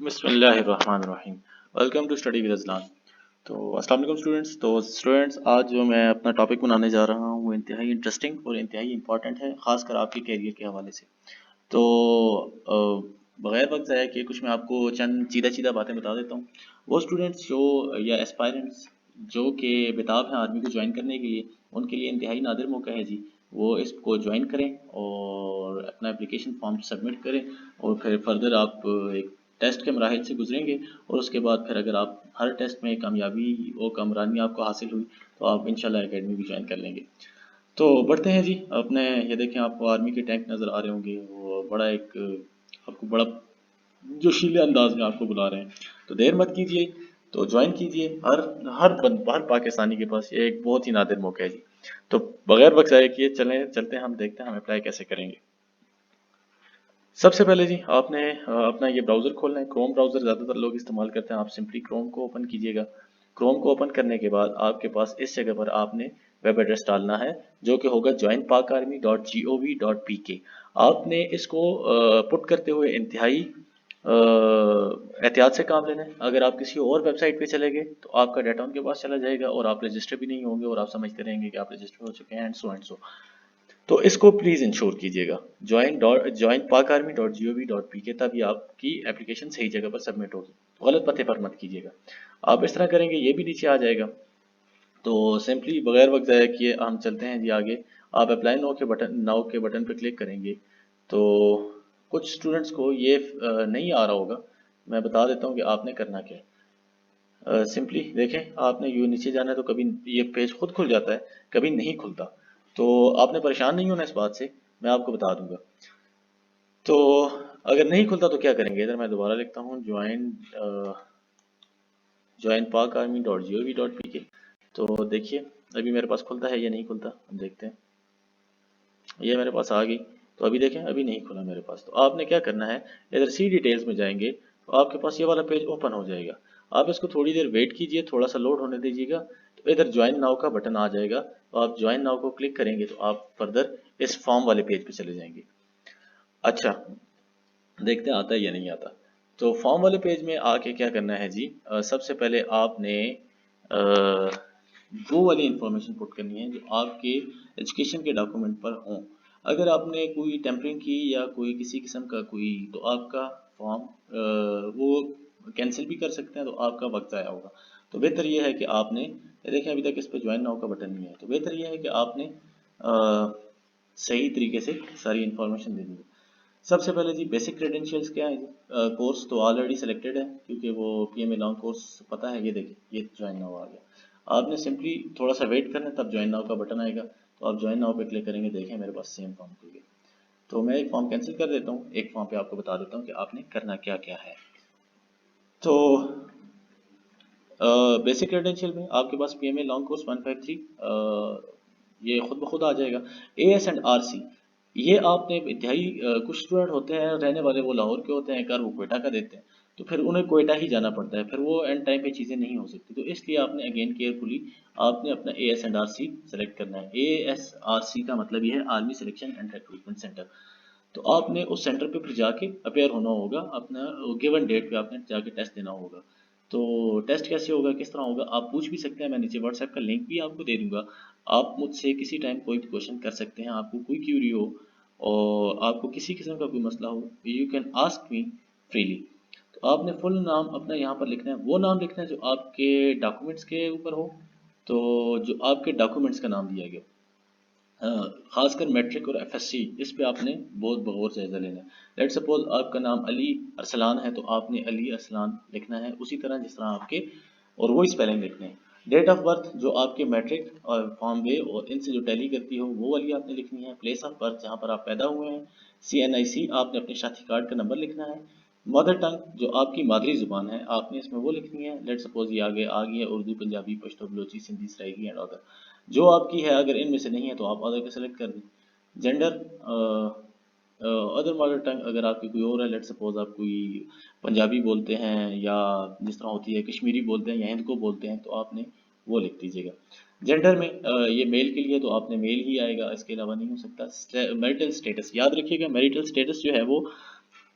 بسم اللہ الرحمن الرحیم. Welcome to study with Azlan. تو السلام علیکم اسٹوڈنٹس آج جو میں اپنا ٹاپک بنانے جا رہا ہوں وہ انتہائی انٹرسٹنگ اور انتہائی امپورٹنٹ ہے، خاص کر آپ کے کیریئر کے حوالے سے. تو بغیر وقت ضائع کیے کچھ میں آپ کو چند چیدہ باتیں بتا دیتا ہوں. وہ اسٹوڈنٹس جو یا اسپائرنٹس جو کہ بےتاب ہیں آرمی کو جوائن کرنے کے لیے، ان کے لیے انتہائی نادر موقع ہے جی. وہ اس کو جوائن کریں اور اپنا اپلیکیشن فارم سبمٹ کریں، اور پھر فردر آپ ایک ٹیسٹ کے مراحل سے گزریں گے، اور اس کے بعد پھر اگر آپ ہر ٹیسٹ میں کامیابی اور کامرانی آپ کو حاصل ہوئی تو آپ انشاءاللہ اکیڈمی بھی جوائن کر لیں گے. تو بڑھتے ہیں جی اپنے. یہ دیکھیں آپ کو آرمی کے ٹینک نظر آ رہے ہوں گے، وہ بڑا ایک آپ کو بڑا جوشیلے انداز میں آپ کو بلا رہے ہیں. تو دیر مت کیجیے، تو جوائن کیجیے. ہر پاکستانی کے پاس یہ ایک بہت ہی نادر موقع ہے جی. تو بغیر وقت ضائع کیے چلتے ہیں، ہم دیکھتے ہیں ہم اپلائی کیسے کریں گے. سب سے پہلے جی آپ نے اپنا یہ براؤزر کھولنا ہے. کروم براؤزر زیادہ تر لوگ استعمال کرتے ہیں. آپ سمپلی کروم کو اوپن کیجیے گا. کروم کو اوپن کرنے کے بعد آپ کے پاس اس جگہ پر آپ نے ویب ایڈریس ڈالنا ہے، جو کہ ہوگا joinpakarmy.gov.pk. آپ نے اس کو پٹ کرتے ہوئے انتہائی احتیاط سے کام لینا ہے. اگر آپ کسی اور ویب سائٹ پہ چلے گئے تو آپ کا ڈیٹا ان کے پاس چلا جائے گا اور آپ رجسٹر بھی نہیں ہوں گے، اور آپ سمجھتے رہیں گے کہ آپ رجسٹر ہو چکے ہیں اینڈ سو. تو اس کو پلیز انشور کیجیے گا join.pakarmy.gov.pk، تبھی آپ کی اپلیکیشن صحیح جگہ پر سبمٹ ہوگی. غلط پتے پر مت کیجیے گا. آپ اس طرح کریں گے یہ بھی نیچے آ جائے گا. تو سمپلی بغیر وقت ضائع کیے ہم چلتے ہیں جی آگے. آپ اپلائی ناؤ کے بٹن پہ کلک کریں گے تو کچھ اسٹوڈنٹس کو یہ نہیں آ رہا ہوگا. میں بتا دیتا ہوں کہ آپ نے کرنا کیا ہے. سمپلی دیکھیں، آپ نے یوں نیچے جانا ہے تو کبھی یہ پیج خود کھل جاتا ہے، کبھی نہیں کھلتا. تو آپ نے پریشان نہیں ہونا اس بات سے، میں آپ کو بتا دوں گا. تو اگر نہیں کھلتا تو کیا کریں گے؟ ادھر میں دوبارہ لکھتا ہوں joinpakarmy.gov.pk. تو دیکھیے ابھی میرے پاس کھلتا ہے یا نہیں کھلتا، ہم دیکھتے ہیں. یہ میرے پاس آ گئی. تو ابھی دیکھیں ابھی نہیں کھلا میرے پاس. تو آپ نے کیا کرنا ہے، ادھر سی ڈیٹیلز میں جائیں گے تو آپ کے پاس یہ والا پیج اوپن ہو جائے گا. آپ اس کو تھوڑی دیر ویٹ کیجئے، تھوڑا سا لوڈ ہونے دیجیے گا. تو ادھر جوائن ناؤ کا بٹن آ جائے گا. تو آپ جوائن ناؤ کو کلک کریں گے تو آپ فردر اس فارم والے پیج پہ چلے جائیں گے. اچھا دیکھتے ہیں آتا ہے یا نہیں آتا. تو فارم والے پیج میں آ کے کیا کرنا ہے جی، سب سے پہلے آپ نے وہ والی انفارمیشن پٹ کرنی ہے جو آپ کے ایجوکیشن کے ڈاکومنٹ پر ہوں. اگر آپ نے کوئی ٹیمپرنگ کی یا کوئی کسی قسم کا کوئی، تو آپ کا فارم وہ کینسل بھی کر سکتے ہیں، تو آپ کا وقت ضائع ہوگا. تو بہتر یہ ہے کہ آپ نے دیکھیں ابھی تک اس پہ جوائن ناؤ کا بٹن نہیں ہے، تو بہتر یہ ہے کہ آپ نے صحیح طریقے سے ساری انفارمیشن دے دی. سب سے پہلے جی بیسک کریڈینشیلس کیا ہے. کورس تو آلریڈی سلیکٹڈ ہے کیونکہ وہ P M A long course پتہ ہے. یہ دیکھیں یہ جوائن ناؤ آ گیا. آپ نے سمپلی تھوڑا سا ویٹ کرنا ہے، تب جوائن ناؤ کا بٹن آئے گا. تو آپ جوائن ناؤ پہ کلک کریں گے. دیکھیں میرے پاس سیم فارم کھل گیا. تو میں ایک فارم کینسل کر دیتا ہوں، ایک فارم پہ آپ کو بتا دیتا ہوں کہ آپ نے کرنا کیا کیا ہے. تو بیسک کریڈینشیل میں آپ کے پاس P M A long course 153 یہ خود بخود آ جائے گا. A S and R C یہ آپ نے انتہائی کچھ اسٹوڈنٹ ہوتے ہیں رہنے والے وہ لاہور کے ہوتے ہیں، کر وہ کوئٹہ کا دیتے ہیں، تو پھر انہیں کوئٹہ ہی جانا پڑتا ہے، پھر وہ اینڈ ٹائم پہ چیزیں نہیں ہو سکتی. تو اس لیے آپ نے اگین کیئرفلی آپ نے اپنا A S and R C select کرنا ہے. اے ایس آر سی کا مطلب یہ ہے army selection and recruitment centre. تو آپ نے اس سینٹر پہ پھر جا کے اپیئر ہونا ہوگا. اپنا گیون ڈیٹ پہ آپ نے جا کے ٹیسٹ دینا ہوگا. تو ٹیسٹ کیسے ہوگا، کس طرح ہوگا، آپ پوچھ بھی سکتے ہیں. میں نیچے واٹس ایپ کا لنک بھی آپ کو دے دوں گا. آپ مجھ سے کسی ٹائم کوئی بھی کوشچن کر سکتے ہیں. آپ کو کوئی کیوری ہو اور آپ کو کسی قسم کا کوئی مسئلہ ہو، you can ask me freely. تو آپ نے فل نام اپنا یہاں پر لکھنا ہے، وہ نام لکھنا ہے جو آپ کے ڈاکومنٹس کے اوپر ہو. تو جو آپ کے ڈاکومنٹس کا نام دیا گیا، خاص کر میٹرک اور ایف ایس سی، اس پہ آپ نے بہت بغور جائزہ لینا ہے. لیٹ سپوز آپ کا نام علی ارسلان ہے، تو آپ نے علی ارسلان لکھنا ہے اسی طرح جس طرح آپ کے، اور وہی اسپیلنگ لکھنے ہیں. ڈیٹ آف برتھ جو آپ کے میٹرک اور فارم وے اور ان سے جو ٹیلی کرتی ہو وہ والی آپ نے لکھنی ہے. پلیس آف برتھ جہاں پر آپ پیدا ہوئے ہیں. سی این آئی سی آپ نے اپنے شناختی کارڈ کا نمبر لکھنا ہے. مدر ٹنگ جو آپ کی مادری زبان ہے آپ نے اس میں وہ لکھنی ہے. لیٹ سپوز یہ آگے آ گئی ہے اردو، پنجابی، پشتو، بلوچی، سندھی، سرائیکی اینڈ ادر جو آپ کی ہے. اگر ان میں سے نہیں ہے تو آپ ادر کا سلیکٹ کر دیں. جینڈر ادر مدر ٹنگ اگر آپ کی کوئی اور ہے، لیٹ سپوز آپ کوئی پنجابی بولتے ہیں یا جس طرح ہوتی ہے کشمیری بولتے ہیں یا ہند کو بولتے ہیں، تو آپ نے وہ لکھ دیجیے گا. جینڈر میں یہ میل کے لیے تو آپ نے میل ہی آئے گا، اس کے علاوہ نہیں ہو سکتا. میریٹل اسٹیٹس یاد رکھیے گا، میریٹل اسٹیٹس جو ہے وہ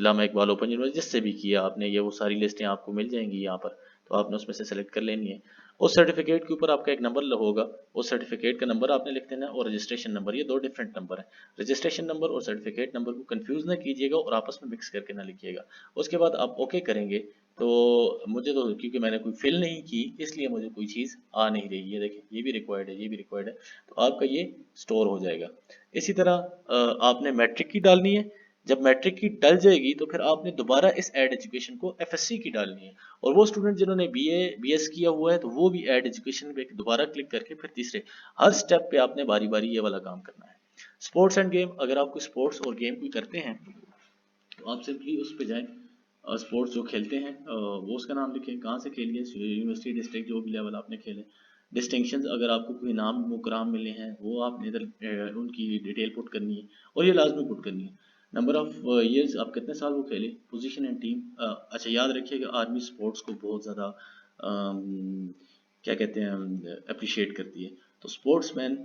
علامہ اقبال اوپن یونیورسٹی جس سے بھی کیا آپ نے، یہ وہ ساری لسٹیں آپ کو مل جائیں گی یہاں پر، تو آپ نے اس میں سے سلیکٹ کر لینی ہے. اس سرٹیفکیٹ کے اوپر آپ کا ایک نمبر ہوگا، اس سرٹیفکیٹ کا نمبر آپ نے لکھ دینا ہے، اور رجسٹریشن نمبر، یہ دو ڈفرینٹ نمبر ہیں. رجسٹریشن نمبر اور سرٹیفکیٹ نمبر کو کنفیوز نہ کیجیے گا اور آپس میں مکس کر کے نہ لکھیے گا. اس کے بعد آپ اوکے کریں گے تو مجھے تو کیونکہ میں نے کوئی فل نہیں کی اس لیے مجھے کوئی چیز آ نہیں رہی ہے. دیکھیں یہ بھی ریکوائرڈ ہے، یہ بھی ریکوائرڈ ہے، تو آپ کا یہ اسٹور ہو جائے گا. اسی طرح آپ نے میٹرک کی ڈالنی ہے. جب میٹرک کی ڈل جائے گی تو پھر آپ نے دوبارہ اس ایڈ ایجوکیشن کو ایف ایس سی کی ڈالنی ہے. اور وہ اسٹوڈنٹ جنہوں نے بی اے بی ایس کیا ہوا ہے تو وہ بھی ایڈ ایجوکیشن پہ دوبارہ کلک کر کے پھر تیسرے ہر سٹیپ پہ آپ نے باری باری یہ والا کام کرنا ہے. اسپورٹس اینڈ گیم، اگر آپ کو اسپورٹس اور گیم کوئی کرتے ہیں تو آپ سمپلی اس پہ جائیں. اسپورٹس جو کھیلتے ہیں وہ اس کا نام لکھیں، کہاں سے کھیلیے، یونیورسٹی ڈسٹرکٹ جو بھی لیول آپ نے کھیلے. ڈسٹنکشنز اگر آپ کو کوئی نام مقام ملے ہیں وہ آپ نے ادھر ان کی ڈیٹیل پٹ کرنی ہے، اور یہ لازمی پٹ کرنی ہے. نمبر آف ایئرز آپ کتنے سال وہ کھیلے، پوزیشن اینڈ ٹیم. اچھا یاد رکھیے کہ آرمی اسپورٹس کو بہت زیادہ کیا کہتے ہیں اپریشیٹ کرتی ہے. تو اسپورٹس مین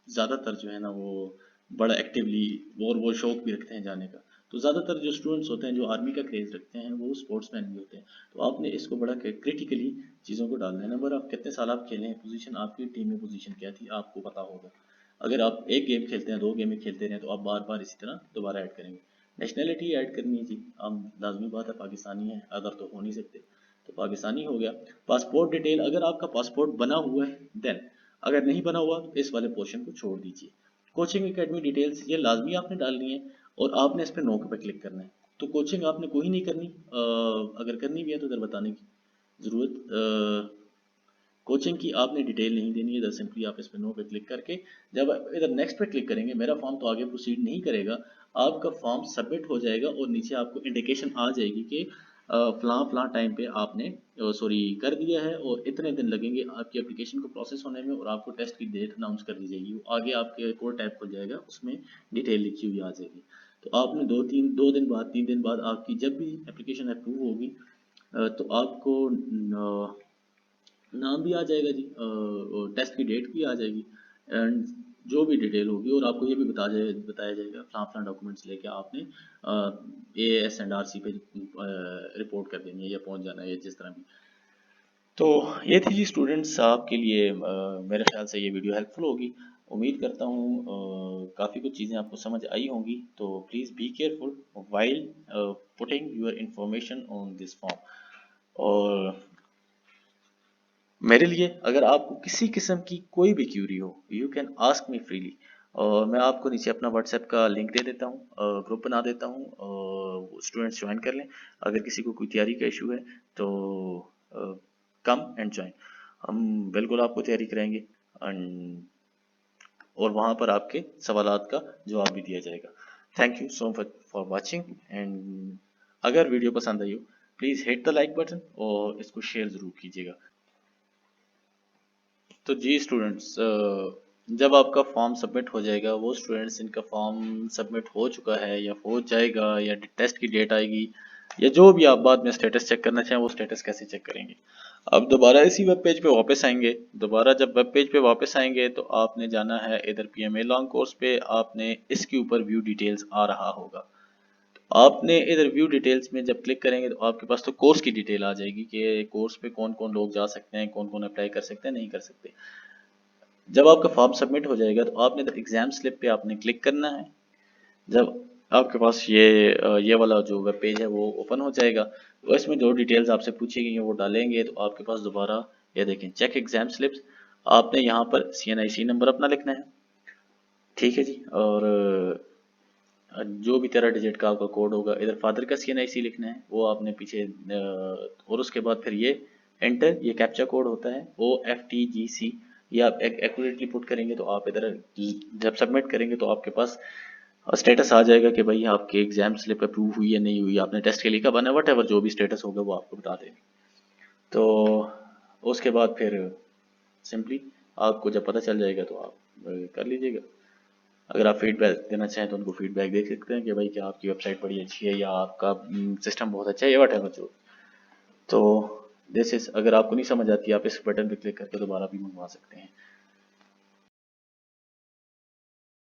زیادہ تر جو ہے نا وہ بڑا ایکٹیولی اور وہ شوق بھی رکھتے ہیں جانے کا. تو زیادہ تر جو اسٹوڈنٹس ہوتے ہیں جو آرمی کا کریز رکھتے ہیں وہ اسپورٹس مین بھی ہوتے ہیں. تو آپ نے اس کو بڑا کریٹیکلی چیزوں کو ڈالنا ہے. نمبر آپ کتنے سال آپ کھیلے ہیں، پوزیشن آپ کی ٹیم میں پوزیشن کیا تھی آپ کو پتا ہوگا. اگر آپ ایک گیم کھیلتے ہیں، دو گیم کھیلتے رہیں تو آپ بار بار اسی طرح دوبارہ ایڈ کریں گے. نیشنلٹی ایڈ کرنی ہے جی، ہم لازمی بات ہے پاکستانی ہیں، ادر تو ہو نہیں سکتے، تو پاکستانی ہو گیا. پاسپورٹ ڈیٹیل، اگر آپ کا پاسپورٹ بنا ہوا ہے دین، اگر نہیں بنا ہوا تو اس والے پورشن کو چھوڑ دیجیے. کوچنگ اکیڈمی ڈیٹیلز یہ لازمی آپ نے ڈالنی ہے اور آپ نے اس پہ نو پہ کلک کرنا ہے. تو کوچنگ آپ نے کوئی نہیں کرنی، اگر کرنی بھی ہے تو ادھر بتانے کی ضرورت. کوچنگ کی آپ نے ڈیٹیل نہیں دینی ہے، ادھر سمپلی آپ اس پہ نو پہ کلک کر کے جب ادھر نیکسٹ پہ کلک کریں گے میرا فارم تو آگے پروسیڈ نہیں کرے گا، آپ کا فارم سبمٹ ہو جائے گا اور نیچے آپ کو انڈیکیشن آ جائے گی کہ فلاں فلاں ٹائم پہ آپ نے کر دیا ہے اور اتنے دن لگیں گے آپ کی اپلیکیشن کو پروسیس ہونے میں، اور آپ کو ٹیسٹ کی ڈیٹ اناؤنس کر دی جائے گی. آگے آپ کے کوڈ ٹیب کھل جائے گا، اس میں ڈیٹیل لکھی ہوئی آ جائے گی. تو آپ نے دو دن بعد 3 دن بعد آپ کی جب بھی اپلیکیشن اپروو ہوگی تو آپ کو نام بھی آ جائے گا جی، ٹیسٹ کی ڈیٹ بھی آ جائے گی، اینڈ جو بھی ڈیٹیل ہوگی، اور آپ کو یہ بھی بتایا جائے گا فلاں فلاں ڈاکومنٹس لے کے آپ نے AS&RC پہ رپورٹ کر دینی ہے یا پہنچ جانا ہے یا جس طرح بھی. تو یہ تھی جی اسٹوڈنٹس آپ کے لیے، میرے خیال سے یہ ویڈیو ہیلپ فل ہوگی. امید کرتا ہوں کافی کچھ چیزیں آپ کو سمجھ آئی ہوں گی. تو please be careful while putting your information on this form. اور میرے لیے اگر آپ کو کسی قسم کی کوئی بھی کیوری ہو you can ask me freely, اور میں آپ کو نیچے اپنا واٹس ایپ کا لنک دے دیتا ہوں، گروپ بنا دیتا ہوں، اسٹوڈنٹس جوائن کر لیں. اگر کسی کو کوئی تیاری کا ایشو ہے تو کم اینڈ جوائن، ہم بالکل آپ کو تیاری کرائیں گے اور وہاں پر آپ کے سوالات کا جواب بھی دیا جائے گا. Thank you so much for watching, and اگر ویڈیو پسند آئی ہو please hit the like button اور اس کو شیئر ضرور کیجیے گا. تو جی اسٹوڈنٹس، جب آپ کا فارم سبمٹ ہو جائے گا، وہ اسٹوڈنٹس ان کا فارم سبمٹ ہو چکا ہے یا ہو جائے گا یا ٹیسٹ کی ڈیٹ آئے گی یا جو بھی آپ بعد میں اسٹیٹس چیک کرنا چاہیں وہ اسٹیٹس کیسے چیک کریں گے. اب دوبارہ اسی ویب پیج پہ واپس آئیں گے. دوبارہ جب ویب پیج پہ واپس آئیں گے تو آپ نے جانا ہے ادھر PMA لانگ کورس پہ، آپ نے اس کے اوپر ویو ڈیٹیلز آ رہا ہوگا. آپ نے ادھر ویو ڈیٹیلز میں جب کلک کریں گے تو آپ کے پاس تو کورس کی ڈیٹیل آ جائے گی کہ کورس پہ کون کون لوگ جا سکتے ہیں، کون کون اپلائی کر سکتے ہیں، نہیں کر سکتے. جب آپ کا فارم سبمٹ ہو جائے گا تو آپ نے ادھر ایگزام سلپ پہ آپ نے کلک کرنا ہے. جب آپ کے پاس یہ والا جو ویب پیج ہے وہ اوپن ہو جائے گا تو اس میں جو ڈیٹیلز آپ سے پوچھی گئی ہیں وہ ڈالیں گے تو آپ کے پاس دوبارہ یہ دیکھیں چیک ایگزام سلپس. آپ نے یہاں پر CNIC نمبر اپنا لکھنا ہے، ٹھیک ہے جی، اور جو بھی 13 ڈیجٹ کا آپ کا کوڈ ہوگا، ادھر فادر کا CNIC لکھنا ہے وہ آپ نے پیچھے، اور اس کے بعد پھر یہ انٹر، یہ کیپچا کوڈ ہوتا ہے OFTGC، یہ آپ ایکوریٹلی پٹ کریں گے تو آپ ادھر جب سبمٹ کریں گے تو آپ کے پاس اسٹیٹس آ جائے گا کہ بھائی آپ کی ایگزام سلپ اپروو ہوئی یا نہیں ہوئی، آپ نے ٹیسٹ کے لیے کب آنا ہے، وٹ ایور جو بھی اسٹیٹس ہوگا وہ آپ کو بتا دیں گے. تو اس کے بعد پھر سمپلی آپ کو جب پتہ چل جائے گا تو آپ کر لیجیے گا. اگر آپ فیڈ بیک دینا چاہیں تو ان کو فیڈ بیک دے سکتے ہیں کہ بھائی کیا آپ کی ویب سائٹ بڑی اچھی ہے یا آپ کا سسٹم بہت اچھا ہے یا وٹ ایور جو. تو دس از، اگر آپ کو نہیں سمجھ آتی آپ اس بٹن پہ کلک کر کے دوبارہ بھی منگوا سکتے ہیں.